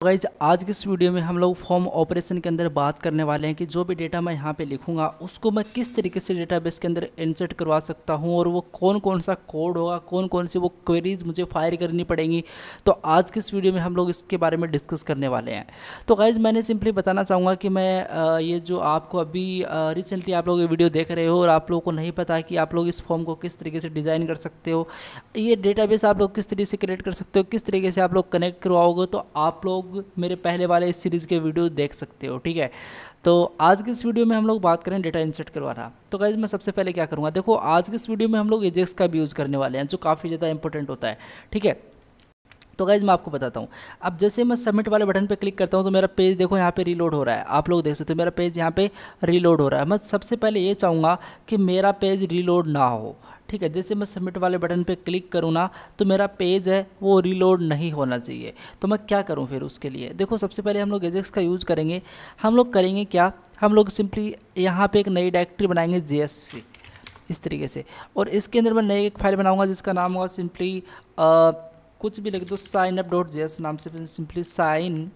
Guys आज की इस वीडियो में हम लोग फॉर्म ऑपरेशन के अंदर बात करने वाले हैं कि जो भी डेटा मैं यहाँ पे लिखूंगा उसको मैं किस तरीके से डेटाबेस के अंदर इंसर्ट करवा सकता हूँ और वो कौन कौन सा कोड होगा, कौन कौन सी वो क्वेरीज मुझे फायर करनी पड़ेंगी। तो आज की इस वीडियो में हम लोग इसके बारे में डिस्कस करने वाले हैं। तो गाइज मैंने सिंपली बताना चाहूँगा कि मैं ये जो आपको अभी रिसेंटली आप लोग ये वीडियो देख रहे हो और आप लोगों को नहीं पता कि आप लोग इस फॉर्म को किस तरीके से डिज़ाइन कर सकते हो, ये डेटाबेस आप लोग किस तरीके से क्रिएट कर सकते हो, किस तरीके से आप लोग कनेक्ट करवाओगे, तो आप लोग मेरे पहले वाले इस सीरीज़ के वीडियो देख सकते हो। ठीक है, तो आज की इस वीडियो में हम लोग बात करें डेटा इंसर्ट करवाना। तो गाइज मैं सबसे पहले क्या करूँगा, देखो आज की इस वीडियो में हम लोग एजेक्स का भी यूज़ करने वाले हैं जो काफ़ी ज़्यादा इंपॉर्टेंट होता है। ठीक है, तो गाइज मैं आपको बताता हूँ। अब जैसे मैं सबमिट वाले बटन पे क्लिक करता हूँ तो मेरा पेज देखो यहाँ पे रीलोड हो रहा है। आप लोग देख सकते हो मेरा पेज यहाँ पे रीलोड हो रहा है। मैं सबसे पहले ये चाहूँगा कि मेरा पेज रीलोड ना हो। ठीक है, जैसे मैं सबमिट वाले बटन पे क्लिक करूँ ना तो मेरा पेज है वो रीलोड नहीं होना चाहिए। तो मैं क्या करूँ फिर उसके लिए, देखो सबसे पहले हम लोग एजेक्स का यूज़ करेंगे। हम लोग करेंगे क्या, हम लोग सिंपली यहाँ पे एक नई डायरेक्टरी बनाएंगे JS इस तरीके से, और इसके अंदर मैं नई एक फाइल बनाऊँगा जिसका नाम होगा सिंपली कुछ भी लिख दो signup.js नाम से, सिंपली साइन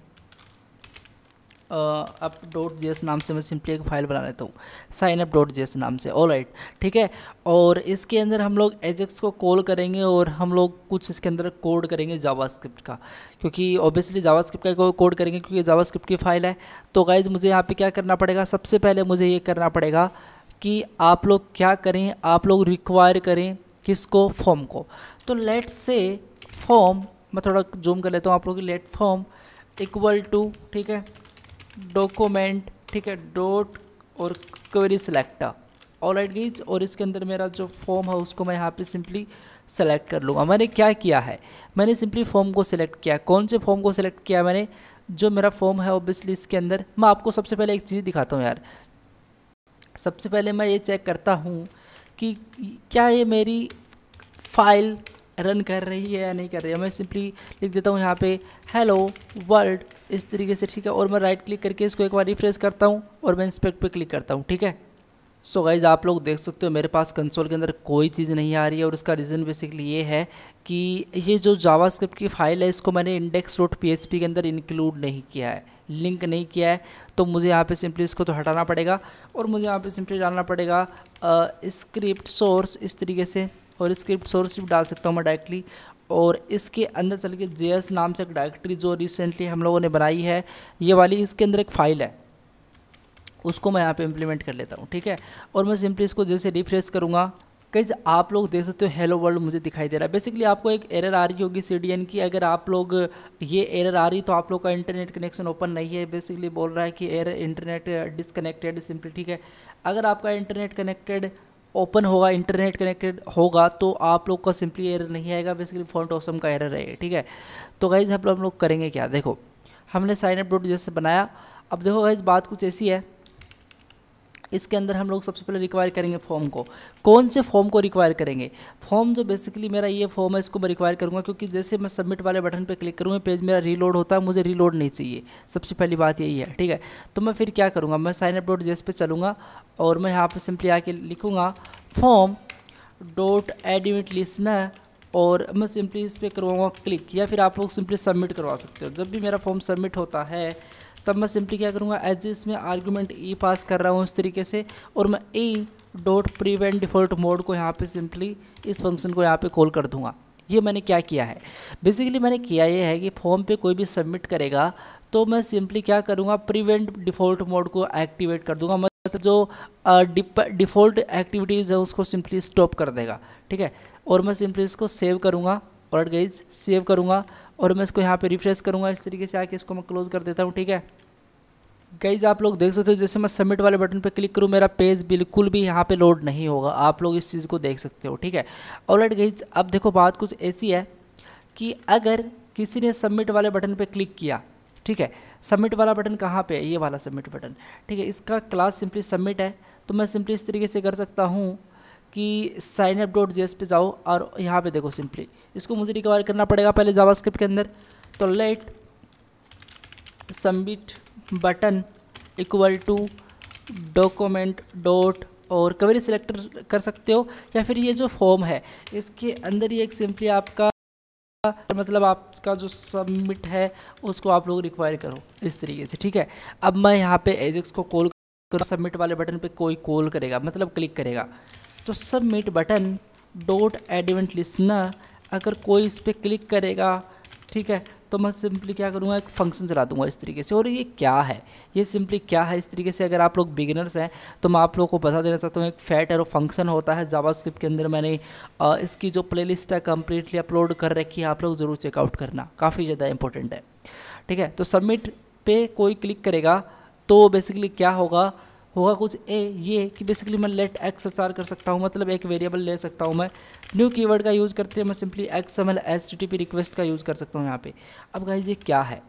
up.js नाम से मैं सिंपली एक फ़ाइल बना लेता हूँ signup.js नाम से। ऑलराइट, ठीक है, और इसके अंदर हम लोग एजेक्स को कॉल करेंगे और हम लोग कुछ इसके अंदर कोड करेंगे जावास्क्रिप्ट का, क्योंकि ऑब्वियसली जावास्क्रिप्ट का कोड करेंगे क्योंकि जावास्क्रिप्ट की फ़ाइल है। तो गाइज मुझे यहाँ पे क्या करना पड़ेगा, सबसे पहले मुझे ये करना पड़ेगा कि आप लोग क्या करें, आप लोग रिक्वायर करें किसको, फॉर्म को। तो लेट्स से फॉर्म, मैं थोड़ा जूम कर लेता हूँ आप लोग की, लेट फॉर्म इक्वल टू, ठीक है, डॉक्यूमेंट, ठीक है, डॉट और क्वेरी सिलेक्टर। ऑलराइट गाइस, और इसके अंदर मेरा जो फॉर्म है उसको मैं यहाँ पे सिंपली सेलेक्ट कर लूँगा। मैंने क्या किया है, मैंने सिंपली फॉर्म को सिलेक्ट किया। कौन से फॉर्म को सिलेक्ट किया मैंने, जो मेरा फॉर्म है ऑब्वियसली इसके अंदर। मैं आपको सबसे पहले एक चीज़ दिखाता हूँ यार। सबसे पहले मैं ये चेक करता हूँ कि क्या ये मेरी फाइल रन कर रही है या नहीं कर रही है। मैं सिंपली लिख देता हूँ यहाँ पे हेलो वर्ल्ड इस तरीके से, ठीक है, और मैं राइट क्लिक करके इसको एक बार रिफ्रेश करता हूँ और मैं इंस्पेक्ट पे क्लिक करता हूँ। ठीक है, सो गाइज आप लोग देख सकते हो मेरे पास कंसोल के अंदर कोई चीज़ नहीं आ रही है, और उसका रीज़न बेसिकली ये है कि ये जो जावास्क्रिप्ट की फ़ाइल है इसको मैंने index.php के अंदर इंक्लूड नहीं किया है, लिंक नहीं किया है। तो मुझे यहाँ पे सिंपली इसको तो हटाना पड़ेगा और मुझे यहाँ पे सिंपली डालना पड़ेगा स्क्रिप्ट सोर्स इस तरीके से, और स्क्रिप्ट सोर्स भी डाल सकता हूँ मैं डायरेक्टली। और इसके अंदर चल के JS नाम से एक डायरेक्टरी जो रिसेंटली हम लोगों ने बनाई है ये वाली, इसके अंदर एक फ़ाइल है उसको मैं यहाँ पे इम्प्लीमेंट कर लेता हूँ। ठीक है, और मैं सिंपली इसको जैसे रिफ्रेश करूँगा, कई आप लोग देख सकते हो हेलो वर्ल्ड मुझे दिखाई दे रहा है। बेसिकली आपको एक एरर आ रही होगी CDN की, अगर आप लोग ये एरर आ रही तो आप लोग का इंटरनेट कनेक्शन ओपन नहीं है। बेसिकली बोल रहा है कि एरर इंटरनेट डिसकनेक्टेड सिंपली। ठीक है, अगर आपका इंटरनेट कनेक्टेड ओपन होगा, इंटरनेट कनेक्टेड होगा तो आप लोग का सिंपली एरर नहीं आएगा, बेसिकली फॉन्ट ऑसम का एरर है। ठीक है, तो गाइज हम लोग करेंगे क्या, देखो हमने signup.js बनाया। अब देखो गाइज बात कुछ ऐसी है, इसके अंदर हम लोग सबसे पहले रिक्वायर करेंगे फॉर्म को। कौन से फॉर्म को रिक्वायर करेंगे, फॉर्म जो बेसिकली मेरा ये फॉर्म है इसको मैं रिक्वायर करूँगा, क्योंकि जैसे मैं सबमिट वाले बटन पे क्लिक करूँगा पेज मेरा रीलोड होता है, मुझे रीलोड नहीं चाहिए। सबसे पहली बात यही है। ठीक है, तो मैं फिर क्या करूँगा, मैं signup.js पे चलूँगा और मैं यहाँ पर सिंपली आके लिखूँगा फॉर्म डॉट एडमिट लिसनर, और मैं सिंपली इस पर करवाऊँगा क्लिक, या फिर आप लोग सिंपली सबमिट करवा सकते हो। जब भी मेरा फॉर्म सबमिट होता है तब मैं सिंपली क्या करूँगा, एज इसमें आर्गूमेंट ई पास कर रहा हूँ इस तरीके से, और मैं E dot prevent default mode को यहाँ पे सिंपली इस फंक्शन को यहाँ पे कॉल कर दूँगा। ये मैंने क्या किया है, बेसिकली मैंने किया ये है कि फॉर्म पे कोई भी सबमिट करेगा तो मैं सिंपली क्या करूँगा, प्रीवेंट डिफ़ॉल्ट मोड को एक्टिवेट कर दूँगा। मतलब जो डिफ़ॉल्ट एक्टिविटीज़ है उसको सिंपली स्टॉप कर देगा। ठीक है, और मैं सिंपली इसको सेव करूँगा, और गाइज सेव करूँगा और मैं इसको यहाँ पे रिफ्रेश करूँगा इस तरीके से आके इसको मैं क्लोज कर देता हूँ। ठीक है गाइज आप लोग देख सकते हो जैसे मैं सबमिट वाले बटन पे क्लिक करूँ मेरा पेज बिल्कुल भी यहाँ पे लोड नहीं होगा, आप लोग इस चीज़ को देख सकते हो। ठीक है, ऑलराइट गाइज, अब देखो बात कुछ ऐसी है कि अगर किसी ने सबमिट वाले बटन पे क्लिक किया, ठीक है, सबमिट वाला बटन कहाँ पे है, ये वाला सबमिट बटन। ठीक है, इसका क्लास सिंपली सबमिट है, तो मैं सिंपली इस तरीके से कर सकता हूँ कि signup.js पे जाओ और यहाँ पे देखो सिंपली इसको मुझे रिक्वायर करना पड़ेगा पहले जावास्क्रिप्ट के अंदर। तो let submit button equal to document dot और क्वेरी सिलेक्टर कर सकते हो, या फिर ये जो फॉर्म है इसके अंदर ही एक सिंपली आपका मतलब आपका जो सबमिट है उसको आप लोग रिक्वायर करो इस तरीके से, ठीक है। अब मैं यहाँ पे एजेक्स को कॉल करूँ, सबमिट वाले बटन पे कोई कॉल करेगा मतलब क्लिक करेगा, तो submit button dot add event listener अगर कोई इस पर क्लिक करेगा, ठीक है, तो मैं सिंपली क्या करूँगा, एक फंक्शन चला दूँगा इस तरीके से। और ये क्या है, ये सिंपली क्या है इस तरीके से, अगर आप लोग बिगिनर्स हैं तो मैं आप लोगों को बता देना चाहता हूँ, एक फैट एरो फंक्शन होता है जावास्क्रिप्ट के अंदर। मैंने इसकी जो प्लेलिस्ट है कम्प्लीटली अपलोड कर रखी है, आप लोग ज़रूर चेकआउट करना, काफ़ी ज़्यादा इंपॉर्टेंट है, ठीक है। तो सबमिट पे कोई क्लिक करेगा तो बेसिकली क्या होगा कुछ ये कि बेसिकली मैं लेट XHR कर सकता हूँ, मतलब एक वेरिएबल ले सकता हूँ मैं। न्यू कीवर्ड का यूज़ करते हैं मैं सिंपली XML HTTP रिक्वेस्ट का यूज़ कर सकता हूँ यहाँ पे। अब गाइस ये क्या है,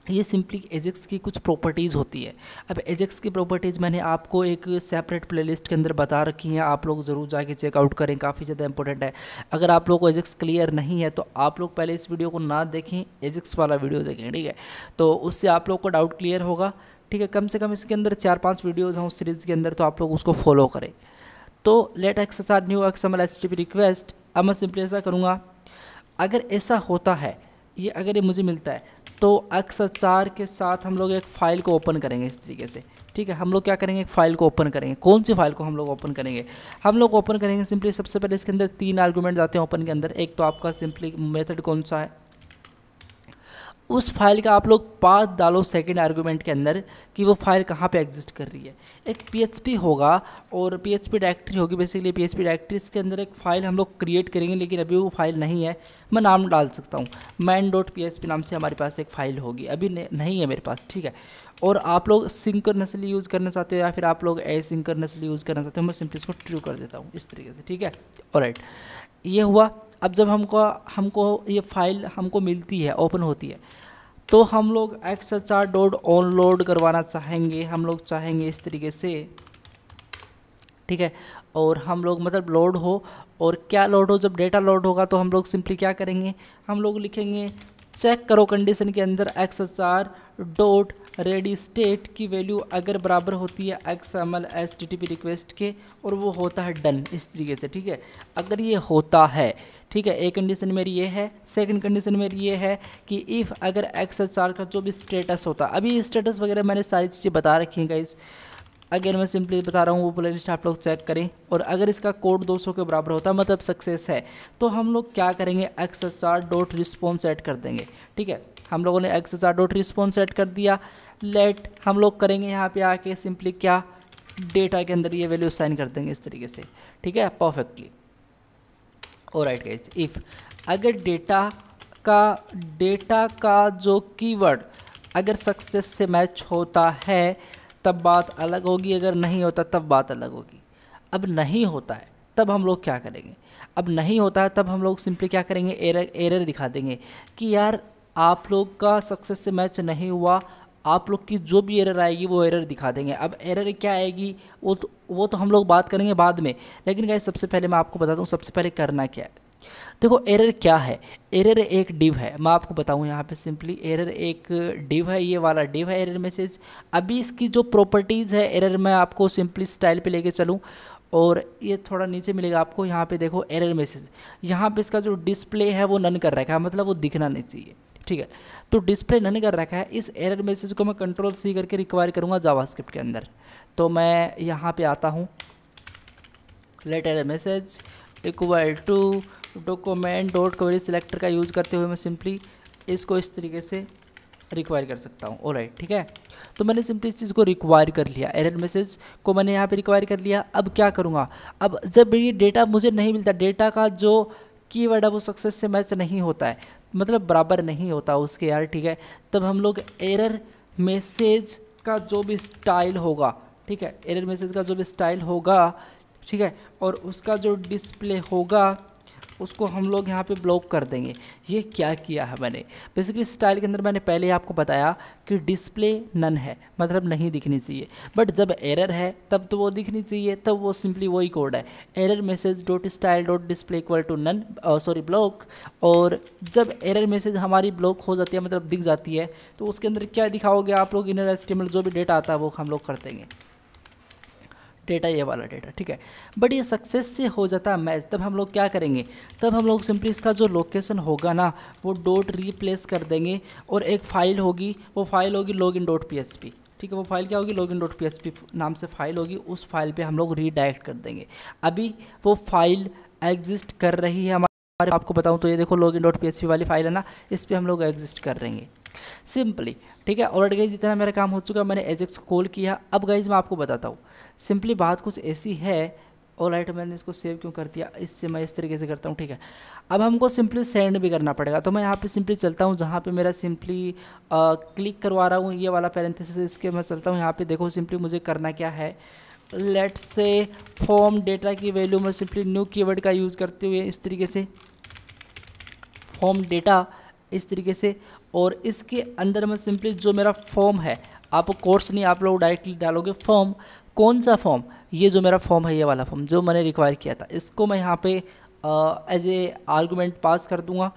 ये सिंपली एजेक्स की कुछ प्रॉपर्टीज़ होती है। अब एजेक्स की प्रॉपर्टीज़ मैंने आपको एक सेपरेट प्लेलिस्ट के अंदर बता रखी हैं, आप लोग ज़रूर जाके चेकआउट करें, काफ़ी ज़्यादा इंपॉर्टेंट है। अगर आप लोग को एजेक्स क्लियर नहीं है तो आप लोग पहले इस वीडियो को ना देखें, एजेक्स वाला वीडियो देखें, ठीक है, तो उससे आप लोग को डाउट क्लियर होगा, ठीक है। कम से कम इसके अंदर 4-5 वीडियोज़ हैं उस सीरीज़ के अंदर, तो आप लोग उसको फॉलो करें। तो let XHR new XML HTTP request, अब मैं सिंपली ऐसा करूँगा, अगर ऐसा होता है, ये अगर ये मुझे मिलता है तो XHR के साथ हम लोग एक फ़ाइल को ओपन करेंगे इस तरीके से, ठीक है। हम लोग क्या करेंगे, एक फ़ाइल को ओपन करेंगे। कौन सी फाइल को हम लोग ओपन करेंगे, हम लोग ओपन करेंगे सिंपली, सबसे पहले इसके अंदर 3 आर्गूमेंट आते हैं ओपन के अंदर। एक तो आपका सिंपली मेथड कौन सा है, उस फाइल का आप लोग पाथ डालो सेकंड आर्गूमेंट के अंदर कि वो फाइल कहाँ पे एग्जिस्ट कर रही है। एक PHP होगा और PHP डायरेक्टरी होगी, बेसिकली PHP डायरेक्टरी, इसके अंदर एक फ़ाइल हम लोग क्रिएट करेंगे, लेकिन अभी वो फाइल नहीं है। मैं नाम डाल सकता हूँ main.php नाम से हमारे पास एक फ़ाइल होगी, अभी नहीं है मेरे पास, ठीक है। और आप लोग सिंक्रोनसली यूज़ करना चाहते हो या फिर आप लोग एसिंक्रोनसली यूज़ करना चाहते हो, मैं सिंपली इसको ट्रू कर देता हूँ इस तरीके से, ठीक है। ऑलराइट, ये हुआ। अब जब हमको ये फाइल हमको मिलती है, ओपन होती है, तो हम लोग XHR डॉट ऑन लोड करवाना चाहेंगे, हम लोग चाहेंगे इस तरीके से, ठीक है। और हम लोग मतलब लोड हो, और क्या लोड हो, जब डेटा लोड होगा तो हम लोग सिंपली क्या करेंगे, हम लोग लिखेंगे चेक करो कंडीशन के अंदर XHR डॉट रेडी स्टेट की वैल्यू अगर बराबर होती है XML HTTP रिक्वेस्ट के, और वो होता है डन इस तरीके से, ठीक है। अगर ये होता है, ठीक है, एक कंडीशन मेरी ये है, सेकंड कंडीशन मेरी ये है कि इफ़ अगर XHR का जो भी स्टेटस होता, अभी स्टेटस वगैरह मैंने सारी चीज़ें बता रखी हैं गाइस, अगर मैं सिंपली बता रहा हूँ, वो प्लेलिस्ट आप लोग चेक करें। और अगर इसका कोड 200 के बराबर होता है मतलब सक्सेस है, तो हम लोग क्या करेंगे, XHR डॉट रिस्पॉन्स ऐड कर देंगे, ठीक है। हम लोगों ने XHR डॉट रिस्पॉन्स ऐड कर दिया। लेट हम लोग करेंगे यहाँ पे आके सिंपली क्या, डेटा के अंदर ये वैल्यू साइन कर देंगे इस तरीके से, ठीक है, परफेक्टली। ऑलराइट गाइस, इफ़ अगर डेटा का जो कीवर्ड अगर सक्सेस से मैच होता है तब बात अलग होगी, अगर नहीं होता तब बात अलग होगी। अब नहीं होता है तब हम लोग क्या करेंगे, अब नहीं होता है तब हम लोग सिंपली क्या करेंगे, एरर दिखा देंगे कि यार आप लोग का सक्सेस से मैच नहीं हुआ, आप लोग की जो भी एरर आएगी वो एरर दिखा देंगे। अब एरर क्या आएगी वो तो हम लोग बात करेंगे बाद में, लेकिन गाइस सबसे पहले मैं आपको बता दूं सबसे पहले करना क्या है। देखो एरर क्या है, एरर एक डिव है, मैं आपको बताऊं यहाँ पे सिंपली एरर एक डिव है, ये वाला डिव है एरर मैसेज। अभी इसकी जो प्रॉपर्टीज़ है एरर, मैं आपको सिंपली स्टाइल पे लेके चलूँ, और ये थोड़ा नीचे मिलेगा आपको, यहाँ पे देखो एरर मैसेज, यहाँ पे इसका जो डिस्प्ले है वो नन कर रखा है, मतलब वो दिखना नहीं चाहिए, ठीक है। तो डिस्प्ले नन कर रखा है, इस एरर मैसेज को मैं Ctrl+C करके रिक्वायर करूँगा जावास्क्रिप्ट के अंदर। तो मैं यहाँ पे आता हूँ, let error message equal to document dot query selector का यूज़ करते हुए मैं सिंपली इसको इस तरीके से रिक्वायर कर सकता हूँ। ऑलराइट, ठीक है। तो मैंने सिंपली इस चीज़ को रिक्वायर कर लिया, एरर मैसेज को मैंने यहाँ पे रिक्वायर कर लिया। अब क्या करूँगा, अब जब ये डेटा मुझे नहीं मिलता, डेटा का जो कीवर्ड है वो सक्सेस से मैच नहीं होता है, मतलब बराबर नहीं होता उसके यार, ठीक है, तब हम लोग एरर मैसेज का जो भी स्टाइल होगा, ठीक है, एरर मैसेज का जो भी स्टाइल होगा, ठीक है, और उसका जो डिस्प्ले होगा उसको हम लोग यहाँ पे ब्लॉक कर देंगे। ये क्या किया है मैंने, बेसिकली स्टाइल के अंदर मैंने पहले ही आपको बताया कि डिस्प्ले नन है, मतलब नहीं दिखनी चाहिए, बट जब एरर है तब तो वो दिखनी चाहिए, तब वो सिंपली वही कोड है, error message dot style dot display equal to none, sorry block. और जब एरर मैसेज हमारी ब्लॉक हो जाती है, मतलब दिख जाती है, तो उसके अंदर क्या दिखाओगे आप लोग, इनर HTML जो भी डेटा आता है वो हम लोग कर देंगे, डेटा, ये वाला डेटा, ठीक है। बट ये सक्सेस से हो जाता है मैच, तब हम लोग क्या करेंगे, तब हम लोग सिंपली इसका जो लोकेशन होगा ना वो डॉट रिप्लेस कर देंगे और एक फ़ाइल होगी, वो फाइल होगी login.php, ठीक है। वो फाइल क्या होगी, login.php नाम से फाइल होगी, उस फाइल पे हम लोग रीडायरेक्ट कर देंगे। अभी वो फाइल एग्जिस्ट कर रही है हमारे, आपको बताऊं तो ये देखो login.php वाली फाइल है ना, इस पर हम लोग एग्जिस्ट कर रहेंगे सिंपली, ठीक है। ऑलरेडी गाइज इतना मेरा काम हो चुका है, मैंने एजेक्स को कॉल किया। अब गाइज मैं आपको बताता हूँ, सिंपली बात कुछ ऐसी है। ऑलराइट, मैंने इसको सेव क्यों कर दिया, इससे मैं इस तरीके से करता हूँ, ठीक है। अब हमको सिंपली सेंड भी करना पड़ेगा, तो मैं यहाँ पे सिंपली चलता हूँ जहाँ पे मेरा सिंपली क्लिक करवा रहा हूँ ये वाला पैरेंथेसिस, इसके मैं चलता हूँ यहाँ पे। देखो सिंपली मुझे करना क्या है, लेट्स से फॉर्म डेटा की वैल्यू में सिंपली न्यू कीवर्ड का यूज़ करते हुए इस तरीके से फॉर्म डेटा, इस तरीके से, और इसके अंदर में सिंपली जो मेरा फॉर्म है, आप कोर्स नहीं, आप लोग डायरेक्टली डालोगे फॉर्म। कौन सा फॉर्म, ये जो मेरा फॉर्म है, ये वाला फॉर्म जो मैंने रिक्वायर किया था, इसको मैं यहाँ पे एज ए आर्गूमेंट पास कर दूंगा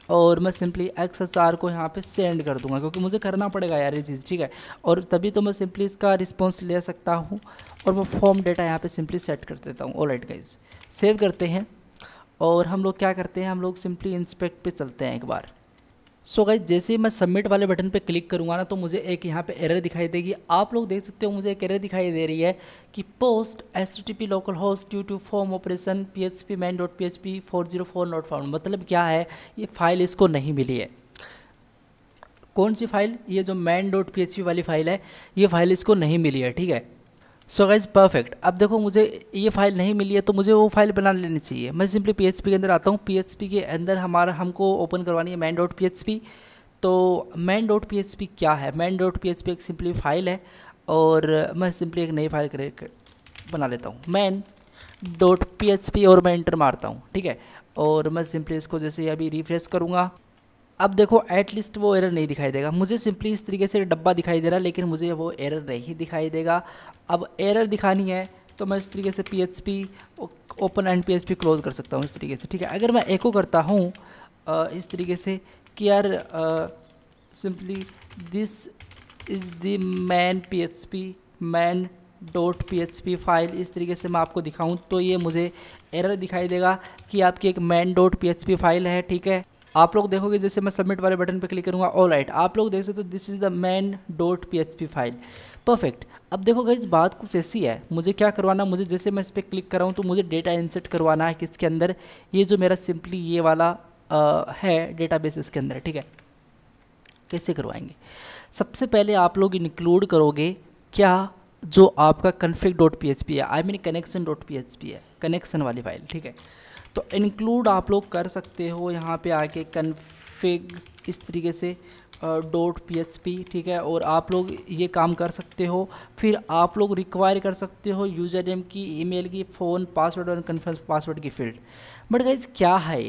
और मैं सिंपली XHR को यहाँ पे सेंड कर दूंगा, क्योंकि मुझे करना पड़ेगा यार ये चीज़, ठीक है। और तभी तो मैं सिंपली इसका रिस्पॉन्स ले सकता हूँ, और मैं फॉर्म डेटा यहाँ पे सिंपली सेट कर देता हूँ। ऑलराइट गाइस, सेव करते हैं और हम लोग क्या करते हैं, हम लोग सिंपली इंस्पेक्ट पे चलते हैं एक बार। सो गाइस, जैसे ही मैं सबमिट वाले बटन पे क्लिक करूँगा ना, तो मुझे एक यहाँ पे एरर दिखाई देगी। आप लोग देख सकते हो, मुझे एक एरर दिखाई दे रही है कि post HTTP local host due to form operation PHP main.php 404 not found. मतलब क्या है, ये फाइल इसको नहीं मिली है। कौन सी फाइल, ये जो main.php वाली फाइल है, ये फाइल इसको नहीं मिली है, ठीक है। सो गाइज परफेक्ट, अब देखो मुझे ये फाइल नहीं मिली है, तो मुझे वो फाइल बना लेनी चाहिए। मैं सिंपली PHP के अंदर आता हूँ, PHP के अंदर हमको ओपन करवानी है main.php। तो main.php क्या है, main.php एक सिंपली फाइल है, और मैं सिंपली एक नई फाइल क्रिएट बना लेता हूँ main.php, और मैं इंटर मारता हूँ, ठीक है। और मैं सिंपली इसको जैसे अभी रिफ्रेश करूँगा, अब देखो एटलीस्ट वो एरर नहीं दिखाई देगा। मुझे सिंपली इस तरीके से डब्बा दिखाई दे रहा है, लेकिन मुझे वो एरर नहीं दिखाई देगा। अब एरर दिखानी है तो मैं इस तरीके से PHP open and PHP close कर सकता हूँ इस तरीके से, ठीक है। अगर मैं एको करता हूँ इस तरीके से कि यार simply this is the main.php file, इस तरीके से मैं आपको दिखाऊँ तो ये मुझे एरर दिखाई देगा कि आपकी एक main.php फाइल है, ठीक है। आप लोग देखोगे जैसे मैं सबमिट वाले बटन पर क्लिक करूँगा, ऑलराइट, आप लोग देख सकते हो this is the main.php file, perfect. अब देखो गाइस, बात कुछ ऐसी है, मुझे क्या करवाना, मुझे जैसे मैं इस पर क्लिक कर रहा हूँ तो मुझे डेटा इंसर्ट करवाना है किसके अंदर, ये जो मेरा सिंपली ये वाला है डेटाबेस, इसके अंदर, ठीक है। कैसे करवाएंगे, सबसे पहले आप लोग इंक्लूड करोगे क्या, जो आपका config.php है, आई मीन connection.php है, कनेक्शन वाली फाइल, ठीक है। तो इंक्लूड आप लोग कर सकते हो यहाँ पे आके config इस तरीके से .php, ठीक है। और आप लोग ये काम कर सकते हो। फिर आप लोग रिक्वायर कर सकते हो यूज़र नेम की, ईमेल की, फ़ोन, पासवर्ड और कन्फर्म पासवर्ड की फील्ड। बट गाइज क्या है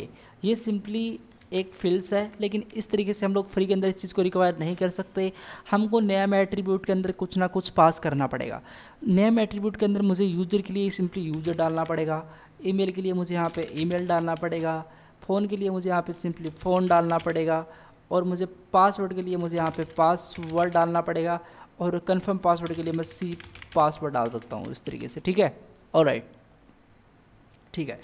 ये सिंपली एक फील्ड्स है, लेकिन इस तरीके से हम लोग फ्री के अंदर इस चीज़ को रिक्वायर नहीं कर सकते। हमको नेम एट्रीब्यूट के अंदर कुछ ना कुछ पास करना पड़ेगा। नेम एट्रीब्यूट के अंदर मुझे यूज़र के लिए सिंपली यूज़र डालना पड़ेगा, ईमेल के लिए मुझे यहाँ पे ईमेल डालना पड़ेगा, फ़ोन के लिए मुझे यहाँ पे सिंपली फ़ोन डालना पड़ेगा, और मुझे पासवर्ड के लिए मुझे यहाँ पे पासवर्ड डालना पड़ेगा, और कंफर्म पासवर्ड के लिए मैं C पासवर्ड डाल सकता हूँ इस तरीके से, ठीक है। ऑलराइट, ठीक है।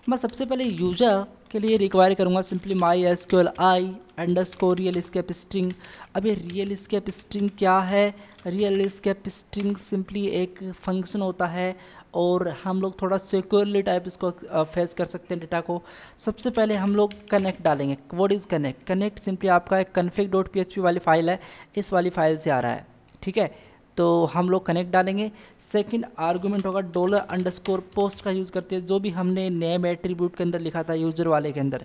मैं सबसे पहले यूज़र के लिए रिक्वायर करूँगा simply MySQL i_real escape string. अब ये रियल स्केप स्ट्रिंग क्या है, रियल स्केप स्ट्रिंग सिंपली एक फंक्शन होता है, और हम लोग थोड़ा सिक्योरली टाइप इसको फेस कर सकते हैं डेटा को। सबसे पहले हम लोग कनेक्ट डालेंगे। What is connect, connect simply आपका एक config.php वाली फाइल है, इस वाली फाइल से आ रहा है, ठीक है। तो हम लोग कनेक्ट डालेंगे। सेकंड आर्गुमेंट होगा $_post का यूज़ करते हैं, जो भी हमने नेम एट्रीब्यूट के अंदर लिखा था यूज़र वाले के अंदर,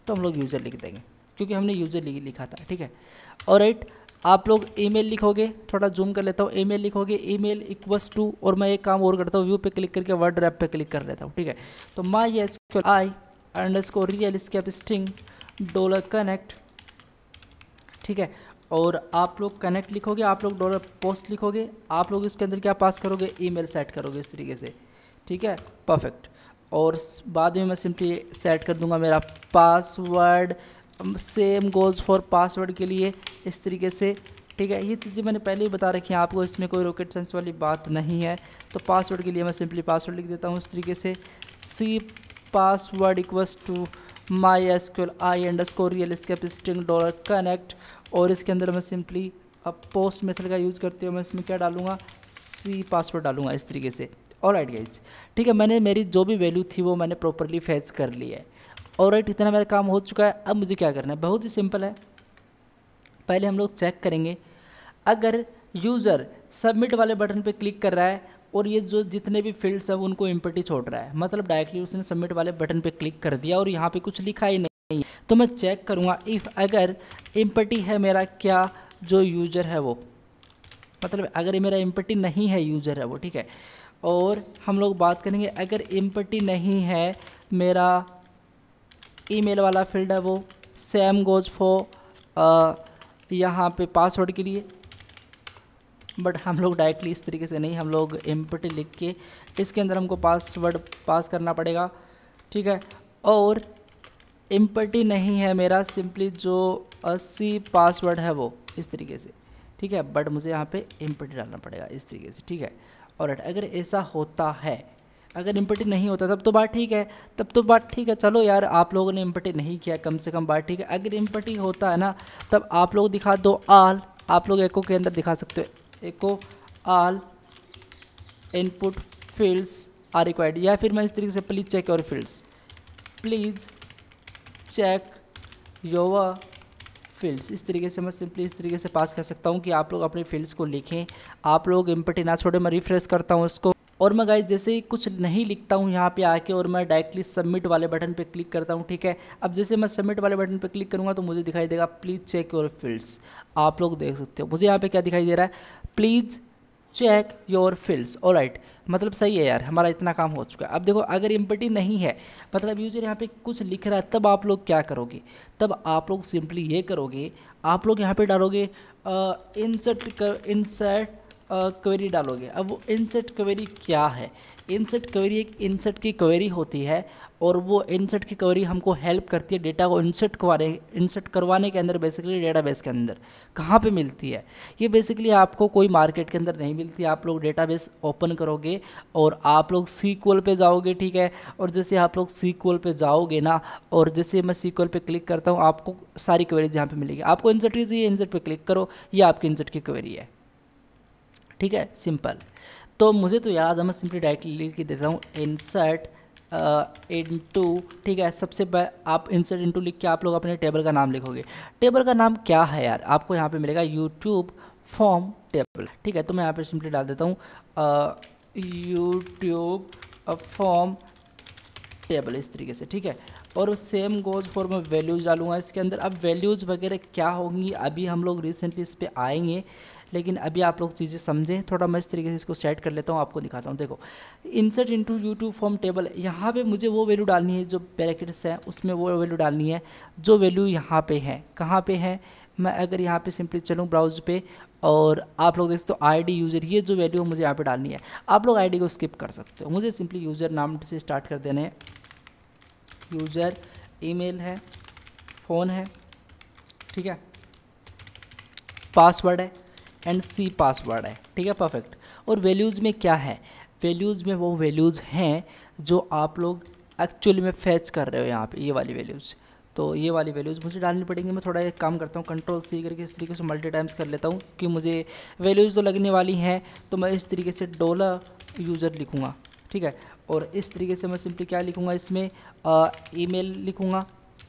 तो हम लोग यूज़र लिख देंगे क्योंकि हमने यूज़र लिखा था, ठीक है। ऑलराइट, आप लोग ईमेल लिखोगे, थोड़ा जूम कर लेता हूँ, ईमेल लिखोगे ईमेल इक्वल्स टू, और मैं एक काम और करता हूँ, व्यू पे क्लिक करके वर्ड रैप पे क्लिक कर लेता हूँ, ठीक है। तो MySQL i_real escape string $connect, ठीक है। और आप लोग कनेक्ट लिखोगे, आप लोग $post लिखोगे, आप लोग इसके अंदर क्या पास करोगे, ईमेल सेट करोगे इस तरीके से, ठीक है, परफेक्ट। और बाद में मैं सिंपली सेट कर दूंगा मेरा password, same goes for password के लिए इस तरीके से, ठीक है, ये चीज़ें मैंने पहले ही बता रखी हैं आपको, इसमें कोई रॉकेट साइंस वाली बात नहीं है। तो पासवर्ड के लिए मैं सिंपली पासवर्ड लिख देता हूँ इस तरीके से, c password equals to MySQL I_real escape string $connect, और इसके अंदर मैं सिंपली अब पोस्ट मेथड का यूज़ करते हुए मैं इसमें क्या डालूंगा, सी पासवर्ड डालूंगा इस तरीके से। ऑलराइट गाइज, ठीक है, मैंने मेरी जो भी वैल्यू थी वो मैंने प्रॉपरली फेच कर ली है। ऑलराइट, इतना मेरा काम हो चुका है। अब मुझे क्या करना है, बहुत ही सिंपल है। पहले हम लोग चेक करेंगे, अगर यूज़र सबमिट वाले बटन पे क्लिक कर रहा है और ये जो जितने भी फील्ड्स हैं उनको एम्प्टी छोड़ रहा है, मतलब डायरेक्टली उसने सबमिट वाले बटन पे क्लिक कर दिया और यहाँ पे कुछ लिखा ही नहीं, तो मैं चेक करूँगा इफ़ अगर एम्प्टी है मेरा क्या जो यूज़र है वो, मतलब अगर ये मेरा एम्प्टी नहीं है यूज़र है वो, ठीक है। और हम लोग बात करेंगे अगर एम्प्टी नहीं है मेरा ईमेल वाला फील्ड है वो, सेम गोज़ फॉर यहाँ पे पासवर्ड के लिए, बट हम लोग डायरेक्टली इस तरीके से नहीं, हम लोग एम्प्टी लिख के इसके अंदर हमको पासवर्ड पास करना पड़ेगा, ठीक है। और एम्प्टी नहीं है मेरा सिंपली जो सी पासवर्ड है वो इस तरीके से, ठीक है, बट मुझे यहाँ पे एम्प्टी डालना पड़ेगा इस तरीके से, ठीक है। और अगर ऐसा होता है, अगर एम्प्टी नहीं होता तब तो बात ठीक है, तब तो बात ठीक है, चलो यार आप लोगों ने एम्प्टी नहीं किया कम से कम बात ठीक है। अगर एम्प्टी होता है ना तब आप लोग दिखा दो आल, आप लोग एको के अंदर दिखा सकते हो echo all input fields are required, या फिर मैं इस तरीके से please check your fields, please check your fields, इस तरीके से मैं सिंपली इस तरीके से पास कर सकता हूँ कि आप लोग अपने फील्ड्स को लिखें, आप लोग एम्प्टी ना छोड़े। मैं रिफ्रेश करता हूँ इसको और मैं गाइस जैसे ही कुछ नहीं लिखता हूँ यहाँ पे आके और मैं डायरेक्टली सबमिट वाले बटन पे क्लिक करता हूँ, ठीक है। अब जैसे मैं सबमिट वाले बटन पे क्लिक करूँगा तो मुझे दिखाई देगा प्लीज़ चेक योर फील्ड्स, आप लोग देख सकते हो मुझे यहाँ पे क्या दिखाई दे रहा है, please check your fields. Alright, मतलब सही है यार, हमारा इतना काम हो चुका है। अब देखो अगर एम्प्टी नहीं है, मतलब यूजर यहाँ पे कुछ लिख रहा है, तब आप लोग क्या करोगे, तब आप लोग सिंपली ये करोगे, आप लोग यहाँ पे डालोगे इंसर्ट क्वेरी डालोगे। अब वो इंसर्ट क्वेरी क्या है, इंसर्ट क्वेरी एक इंसर्ट की क्वेरी होती है और वो इंसर्ट की क्वेरी हमको हेल्प करती है डेटा को इंसर्ट करवाने के अंदर, बेसिकली डेटाबेस के अंदर। कहाँ पे मिलती है ये, बेसिकली आपको कोई मार्केट के अंदर नहीं मिलती। आप लोग डेटाबेस ओपन करोगे और आप लोग SQL पे जाओगे, ठीक है, और जैसे आप लोग SQL पे जाओगे ना, और जैसे मैं SQL पे क्लिक करता हूँ आपको सारी क्वेरीज यहाँ पे मिलेगी। आपको इंसर्ट की चाहिए, इंसर्ट पे क्लिक करो, ये आपकी इंसर्ट की क्वेरी है, ठीक है, सिंपल। तो मुझे तो याद है, मैं सिंपली डायरेक्टली लिख के देता हूँ इंसर्ट इनटू, ठीक है। सबसे आप इंसर्ट इनटू लिख के आप लोग अपने टेबल का नाम लिखोगे। टेबल का नाम क्या है यार, आपको यहाँ पे मिलेगा यूट्यूब फॉर्म टेबल, ठीक है। तो मैं यहाँ पे सिंपली डाल देता हूँ यूट्यूब फॉर्म टेबल इस तरीके से, ठीक है। और सेम गोज़ फॉर मैं वैल्यूज़ डालूंगा इसके अंदर। अब वैल्यूज़ वगैरह क्या होंगी अभी हम लोग रिसेंटली इस पर आएंगे, लेकिन अभी आप लोग चीज़ें समझें थोड़ा। मैं इस तरीके से इसको सेट कर लेता हूँ, आपको दिखाता हूँ। देखो insert into YouTube form table, यहाँ पे मुझे वो वैल्यू डालनी है जो ब्रैकेट्स हैं उसमें, वो वैल्यू डालनी है जो वैल्यू यहाँ पे है। कहाँ पे है, मैं अगर यहाँ पे सिंपली चलूँ ब्राउज़ पे और आप लोग देख सकते हो ID यूज़र, ये जो वैल्यू मुझे यहाँ पे डालनी है। आप लोग ID को स्किप कर सकते हो, मुझे सिंपली यूज़र नाम से स्टार्ट कर देने हैं। यूज़र ईमेल है, फ़ोन है, ठीक है, पासवर्ड है एंड सी पासवर्ड है, ठीक है, परफेक्ट। और वैल्यूज़ में क्या है, वैल्यूज़ में वो वैल्यूज़ हैं जो आप लोग एक्चुअली में फैच कर रहे हो यहाँ पे, ये वाली वैल्यूज़। तो ये वाली वैल्यूज़ मुझे डालनी पड़ेंगी। मैं थोड़ा एक काम करता हूँ, Ctrl+C करके इस तरीके से मल्टी टाइम्स कर लेता हूँ कि मुझे वैल्यूज़ तो लगने वाली हैं। तो मैं इस तरीके से $यूज़र लिखूँगा, ठीक है। और इस तरीके से मैं सिंपली क्या लिखूँगा, इसमें ईमेल लिखूँगा,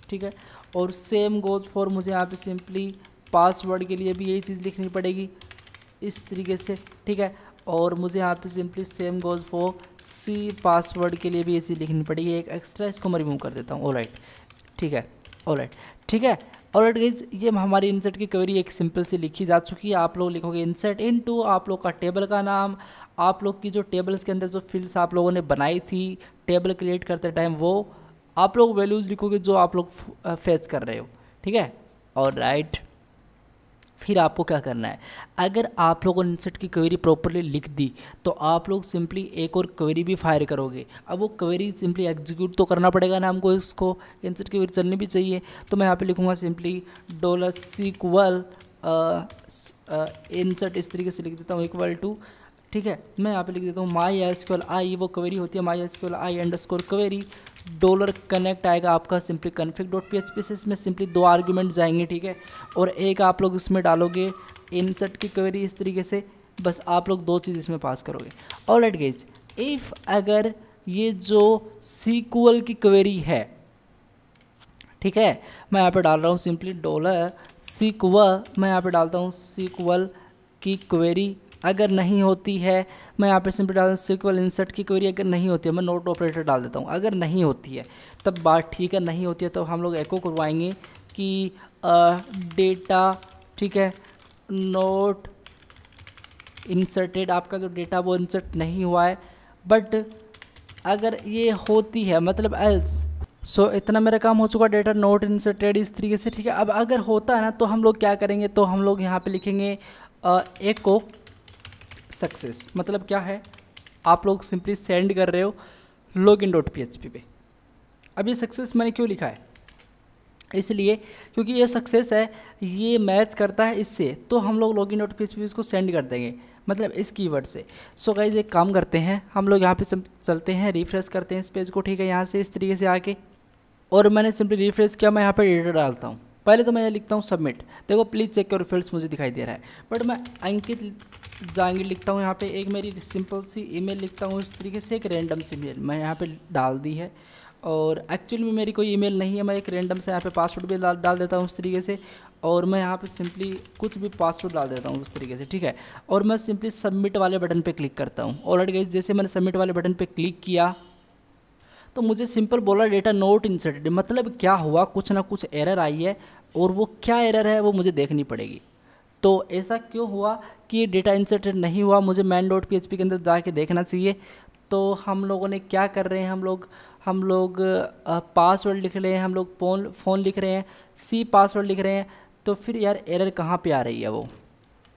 ठीक है। और सेम गोज़ फॉर, मुझे यहाँ पे सिंपली पासवर्ड के लिए भी यही चीज़ लिखनी पड़ेगी इस तरीके से, ठीक है। और मुझे यहाँ पे simply same goes for c password के लिए भी ये चीज़ लिखनी पड़ेगी। एक एक्स्ट्रा इसको मैं रिमूव कर देता हूँ। ऑलराइट, ठीक है, ऑलराइट, ठीक है। ऑलराइट गाइस, ये हमारी इंसर्ट की क्वेरी एक सिंपल सी लिखी जा चुकी है। आप लोग लिखोगे इंसर्ट इनटू आप लोग का टेबल का नाम, आप लोग की जो टेबल्स के अंदर जो फील्ड्स आप लोगों ने बनाई थी टेबल क्रिएट करते टाइम, वो आप लोग वैल्यूज़ लिखोगे जो आप लोग फेच कर रहे हो, ठीक है। ऑलराइट, फिर आपको क्या करना है, अगर आप लोगों ने इंसर्ट की क्वेरी प्रॉपरली लिख दी तो आप लोग सिंपली एक और क्वेरी भी फायर करोगे। अब वो क्वेरी सिंपली एग्जीक्यूट तो करना पड़ेगा ना हमको, इसको इंसर्ट की क्वेरी चलनी भी चाहिए। तो मैं यहाँ पे लिखूँगा सिंपली $SQL इंसर्ट इस तरीके से लिख देता हूँ इक्वल टू, ठीक है। मैं यहाँ पे लिख देता हूँ माई एसक्यूएल आई, वो क्वेरी होती है my SQL I underscore query dollar connect आएगा आपका सिंपली कन्फिग डॉट पीएचपी से। इसमें सिंपली 2 आर्गुमेंट जाएंगे, ठीक है। और एक आप लोग इसमें डालोगे इंसर्ट की क्वेरी इस तरीके से, बस आप लोग 2 चीज़ इसमें पास करोगे। ऑलराइट गाइस, इफ़ अगर ये जो सीक्वल की क्वेरी है, ठीक है, मैं यहाँ पे डाल रहा हूँ सिंपली डॉलर सीक्वल, मैं यहाँ पे डालता हूँ सीक्वल की क्वेरी अगर नहीं होती है, मैं यहाँ पे सिंपली डालता हूँ सीक्वल इंसर्ट की क्वेरी अगर नहीं होती है, मैं नोट ऑपरेटर डाल देता हूँ। अगर नहीं होती है तब बात ठीक है, नहीं होती है तो हम लोग एको करवाएंगे कि डेटा, ठीक है, नोट इंसर्टेड, आपका जो डेटा वो इंसर्ट नहीं हुआ है। बट अगर ये होती है मतलब एल्स, सो इतना मेरा काम हो चुका, डेटा नोट इंसर्टेड इस तरीके से, ठीक है। अब अगर होता है ना तो हम लोग क्या करेंगे, तो हम लोग यहाँ पे लिखेंगे एको सक्सेस। मतलब क्या है, आप लोग सिंपली सेंड कर रहे हो लॉगिन डॉट पीएचपी पे। अब ये सक्सेस मैंने क्यों लिखा है, इसलिए क्योंकि ये सक्सेस है, ये मैच करता है इससे, तो हम लोग लॉगिन डॉट पीएचपी इसको सेंड कर देंगे, मतलब इस कीवर्ड से। सो गाइस एक काम करते हैं, हम लोग यहाँ पे चलते हैं, रिफ्रेश करते हैं इस पेज को, ठीक है, यहाँ से इस तरीके से आके, और मैंने सिंपली रिफ्रेश किया। मैं यहाँ पे डेटा डालता हूँ, पहले तो मैं ये लिखता हूँ सबमिट, देखो प्लीज़ चेक योर फील्ड्स मुझे दिखाई दे रहा है, बट मैं अंकित जाएंगे लिखता हूँ यहाँ पे, एक मेरी सिंपल सी ईमेल लिखता हूँ इस तरीके से, एक रैंडम सी ईमेल मैं यहाँ पे डाल दी है, और एक्चुअली में मेरी कोई ईमेल नहीं है, मैं एक रैंडम से यहाँ पे पासवर्ड भी डाल देता हूँ इस तरीके से, और मैं यहाँ पे सिंपली कुछ भी पासवर्ड डाल देता हूँ उस तरीके से, ठीक है। और मैं सिंपली सबमिट वाले बटन पे क्लिक करता हूँ। ऑलरेडी गाइस जैसे मैंने सबमिट वाले बटन पे क्लिक किया तो मुझे सिंपल बोला डेटा नोट इंसर्टेड, मतलब क्या हुआ, कुछ ना कुछ एरर आई है, और वो क्या एरर है वो मुझे देखनी पड़ेगी। तो ऐसा क्यों हुआ कि डेटा इंसर्टेड नहीं हुआ, मुझे मैन डॉट पीएचपी के अंदर जाके देखना चाहिए। तो हम लोगों ने क्या कर रहे हैं, हम लोग पासवर्ड लिख रहे हैं, हम लोग फ़ोन लिख रहे हैं, सी पासवर्ड लिख रहे हैं, तो फिर यार एरर कहाँ पे आ रही है वो।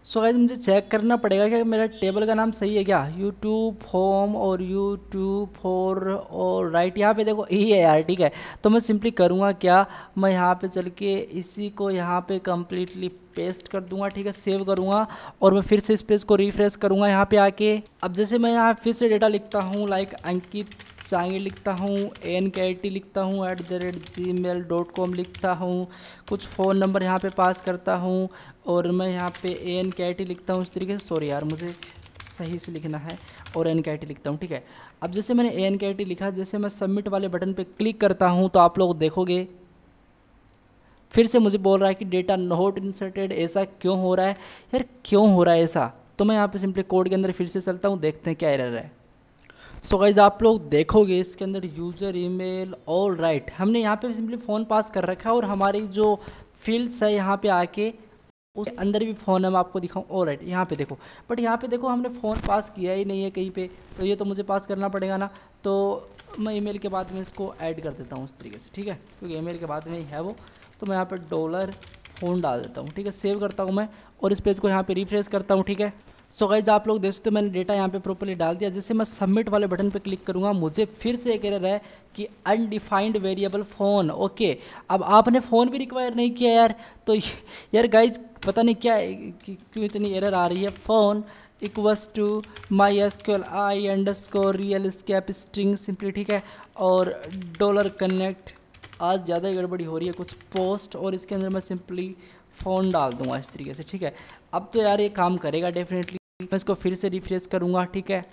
सो गाइस मुझे चेक करना पड़ेगा कि मेरा टेबल का नाम सही है क्या, यूट्यूब होम और यूट्यूब फॉर और राइट, यहाँ पे देखो यही है यार, ठीक है। तो मैं सिंपली करूँगा क्या, मैं यहाँ पे चल के इसी को यहाँ पे कम्प्लीटली पेस्ट कर दूंगा, ठीक है, सेव करूँगा, और मैं फिर से इस पेज को रिफ्रेश करूँगा यहाँ पे आके। अब जैसे मैं यहाँ फिर से डेटा लिखता हूँ, लाइक अंकित सांगे लिखता हूँ, NKT लिखता हूँ, @gmail.com लिखता हूँ, कुछ फ़ोन नंबर यहाँ पे पास करता हूँ, और मैं यहाँ पे NKT लिखता हूँ इस तरीके से, सॉरी यार मुझे सही से लिखना है, और NKT लिखता हूँ, ठीक है। अब जैसे मैंने NKT लिखा, जैसे मैं सबमिट वाले बटन पे क्लिक करता हूँ तो आप लोग देखोगे फिर से मुझे बोल रहा है कि डेटा नोट इंसर्टेड। ऐसा क्यों हो रहा है यार, क्यों हो रहा है ऐसा। तो मैं यहाँ पे सिंपली कोड के अंदर फिर से चलता हूँ, देखते हैं क्या एरर है। सो गाइज आप लोग देखोगे इसके अंदर यूज़र ईमेल ऑल राइट, हमने यहाँ पे सिंपली फ़ोन पास कर रखा है, और हमारी जो फील्ड्स है यहाँ पे आके उस अंदर भी फ़ोन है, मैं आपको दिखाऊँ ऑल राइट, यहाँ पे देखो। बट यहाँ पे देखो हमने फ़ोन पास किया ही नहीं है कहीं पे, तो ये तो मुझे पास करना पड़ेगा ना। तो मैं ईमेल के बाद में इसको ऐड कर देता हूँ उस तरीके से, ठीक है, क्योंकि ईमेल के बाद में ही है वो। तो मैं यहाँ पर डॉलर फ़ोन डाल देता हूँ, ठीक है, सेव करता हूँ मैं, और इस पेज को यहाँ पे रिफ्रेश करता हूँ, ठीक है। सो गाइज आप लोग देख सकते हो मैंने डेटा यहाँ पे प्रॉपर्ली डाल दिया। जैसे मैं सबमिट वाले बटन पे क्लिक करूँगा, मुझे फिर से एक एरर है कि अनडिफाइंड वेरिएबल फ़ोन। ओके, अब आपने फ़ोन भी रिक्वायर नहीं किया यार, तो यार गाइज पता नहीं क्या क्यों इतनी एरर आ रही है। Phone equals to MySQL I underscore real escape string simply, ठीक है, और डॉलर कनेक्ट। आज ज़्यादा ही गड़बड़ी हो रही है कुछ पोस्ट, और इसके अंदर मैं सिंपली फ़ोन डाल दूंगा इस तरीके से, ठीक है। अब तो यार ये काम करेगा डेफिनेटली। मैं इसको फिर से रिफ्रेश करूँगा, ठीक है।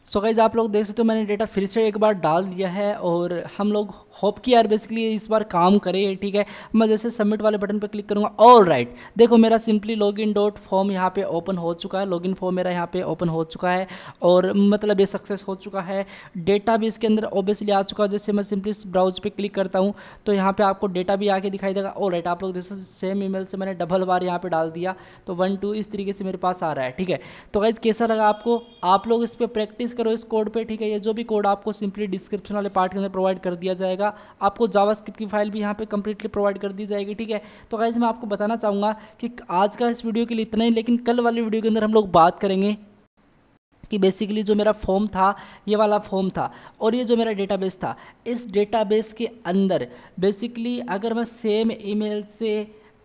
सो गाइज आप लोग देख सकते हो मैंने डेटा फिर से एक बार डाल दिया है, और हम लोग होप कि यार बेसिकली इस बार काम करे, ठीक है। मैं जैसे सबमिट वाले बटन पे क्लिक करूँगा, ऑल राइट, देखो मेरा सिंपली लॉगिन डॉट फॉर्म यहाँ पे ओपन हो चुका है, लॉगिन फॉर्म मेरा यहाँ पे ओपन हो चुका है, और मतलब ये सक्सेस हो चुका है। डेटा भी इसके अंदर ऑब्वियसली आ चुका है। जैसे मैं सिंपली इस ब्राउज पे क्लिक करता हूँ तो यहाँ पे आपको डेटा भी आके दिखाई देगा। ऑल राइट, आप लोग देखो सेम ईमेल से मैंने डबल बार यहाँ पे डाल दिया, तो 1 2 इस तरीके से मेरे पास आ रहा है, ठीक है। तो गाइज कैसा लगा आपको, आप लोग इस पर प्रैक्टिस करो इस कोड पे, ठीक है। ये जो भी कोड आपको सिंपली डिस्क्रिप्शन वाले पार्ट के अंदर प्रोवाइड कर दिया जाएगा, आपको जावास्क्रिप्ट की फाइल भी यहाँ पे कंप्लीटली प्रोवाइड कर दी जाएगी, ठीक है। तो गाइस मैं आपको बताना चाहूँगा कि आज का इस वीडियो के लिए इतना ही, लेकिन कल वाली वीडियो के अंदर हम लोग बात करेंगे कि बेसिकली जो मेरा फॉर्म था ये वाला फॉर्म था, और ये जो मेरा डेटाबेस था, इस डेटाबेस के अंदर बेसिकली अगर मैं सेम ईमेल से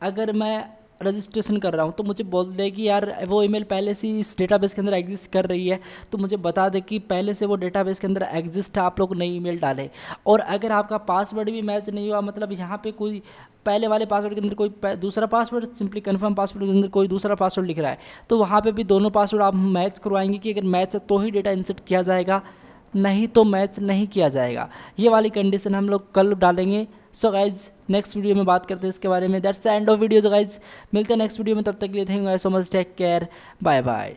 अगर मैं रजिस्ट्रेशन कर रहा हूँ तो मुझे बोल दे कि यार वो ईमेल पहले से इस डेटाबेस के अंदर एग्जिस्ट कर रही है, तो मुझे बता दे कि पहले से वो डेटाबेस के अंदर एग्जिस्ट है, आप लोग नई ईमेल डालें। और अगर आपका पासवर्ड भी मैच नहीं हुआ, मतलब यहाँ पे कोई पहले वाले पासवर्ड के अंदर कोई दूसरा पासवर्ड, सिंपली कन्फर्म पासवर्ड के अंदर कोई दूसरा पासवर्ड लिख रहा है, तो वहाँ पे भी दोनों पासवर्ड आप मैच करवाएंगे कि अगर मैच है तो ही डेटा इंसर्ट किया जाएगा, नहीं तो मैच नहीं किया जाएगा। ये वाली कंडीशन हम लोग कल डालेंगे। सो गाइज नेक्स्ट वीडियो में बात करते हैं इसके बारे में। That's the end of video guys, मिलते हैं नेक्स्ट वीडियो में, तब तक के लिए thank you so much, take care, bye bye.